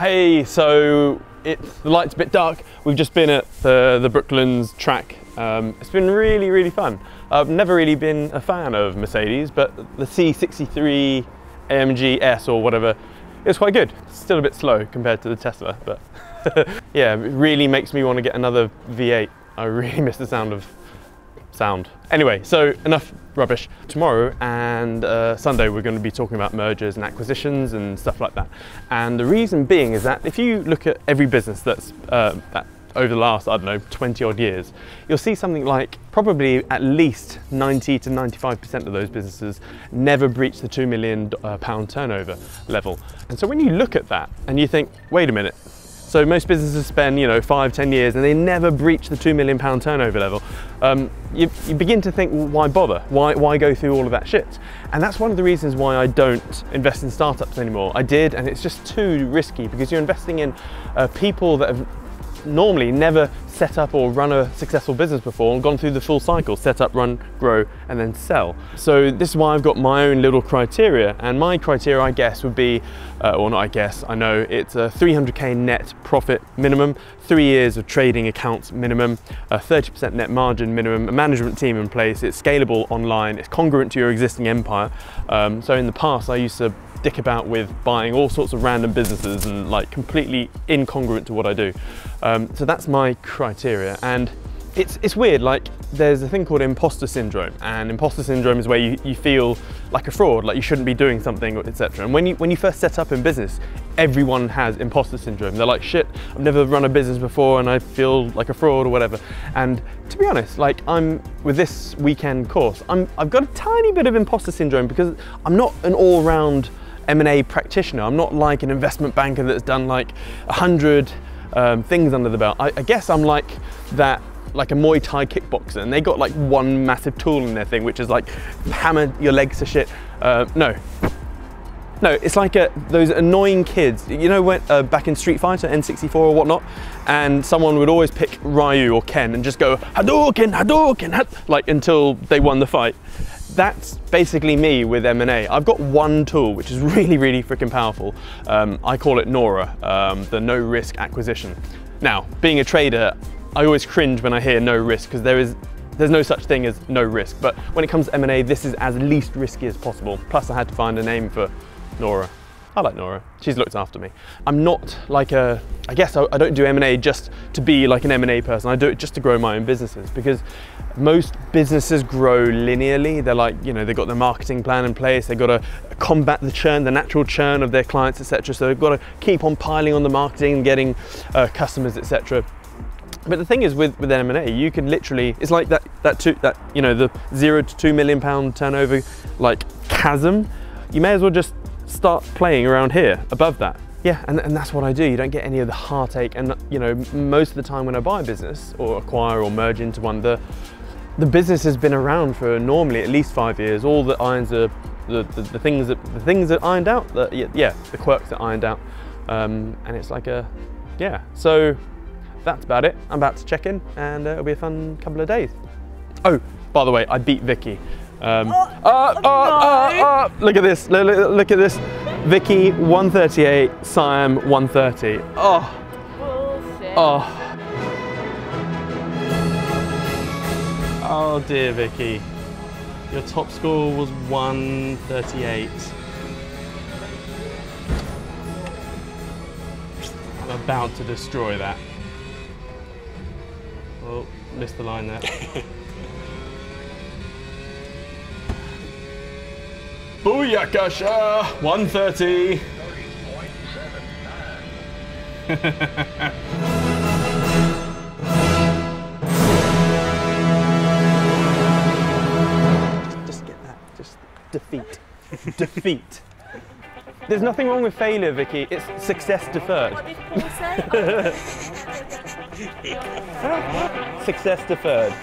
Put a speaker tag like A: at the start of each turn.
A: Hey, so the light's a bit dark. We've just been at the Brooklands track. It's been really fun. I've never really been a fan of Mercedes, but the C63 AMG S or whatever, it was quite good. It's still a bit slow compared to the Tesla, but yeah, it really makes me want to get another V8. I really miss the sound of sound. Anyway, so enough rubbish. Tomorrow and Sunday we're going to be talking about mergers and acquisitions and stuff like that. And the reason being is that if you look at every business that's that over the last, I don't know, 20 odd years, you'll see something like probably at least 90 to 95% of those businesses never breach the £2 million turnover level. And so when you look at that and you think, wait a minute, so most businesses spend, 5–10 years and they never breach the £2 million turnover level. You begin to think, well, why bother? Why go through all of that shit? And that's one of the reasons why I don't invest in startups anymore. I did, and it's just too risky because you're investing in people that have normally never set up or run a successful business before and gone through the full cycle, set up, run, grow, and then sell. So this is why I've got my own little criteria, and my criteria, I guess, would be, or not I guess, I know, it's a 300k net profit minimum, 3 years of trading accounts minimum, a 30% net margin minimum, a management team in place, it's scalable online, it's congruent to your existing empire. So in the past, I used to dick about with buying all sorts of random businesses and like completely incongruent to what I do. So that's my criteria, and it's weird, like there's a thing called imposter syndrome, and imposter syndrome is where you feel like a fraud, like you shouldn't be doing something, etc. And when you first set up in business, everyone has imposter syndrome. They're like, shit, I've never run a business before and I feel like a fraud or whatever. And to be honest, like with this weekend course, I've got a tiny bit of imposter syndrome because I'm not an all-round M&A practitioner. I'm not like an investment banker that's done like 100 things under the belt. I guess I'm like that, like a Muay Thai kickboxer, and they got like one massive tool in their thing, which is like hammer your legs to shit. No, it's like those annoying kids, when back in Street Fighter, N64 or whatnot, and someone would always pick Ryu or Ken and just go Hadouken, Hadouken, like until they won the fight. That's basically me with M&A. I've got one tool which is really freaking powerful. I call it NORA, the no risk acquisition. Now, being a trader, I always cringe when I hear no risk because there's no such thing as no risk. But when it comes to M&A, this is as least risky as possible. Plus, I had to find a name for NORA. I like Nora, she's looked after me. I'm not like I guess I don't do M&A just to be like an M&A person. I do it just to grow my own businesses, because most businesses grow linearly. They're like, they've got their marketing plan in place, they've got to combat the churn, the natural churn of their clients, etc. So they've got to keep on piling on the marketing and getting customers, etc. But the thing is with M&A, you can literally, it's like the £0 to £2 million turnover like chasm. You may as well just start playing around here above that. Yeah, and that's what I do. You don't get any of the heartache, and most of the time when I buy a business or acquire or merge into one, the business has been around for normally at least 5 years. All the irons are the things that ironed out, the quirks that ironed out, and it's like so that's about it. I'm about to check in, and it'll be a fun couple of days. Oh, by the way, I beat Vicky. Look at this, look at this. Vicky 138, Siam 130. Oh. Bullshit. Oh dear, Vicky. Your top score was 138. I'm about to destroy that. Oh, missed the line there. Booyakasha! 130! Just get that. Just defeat. Defeat. There's nothing wrong with failure, Vicky. It's success deferred.
B: What did Paul say?
A: Success deferred.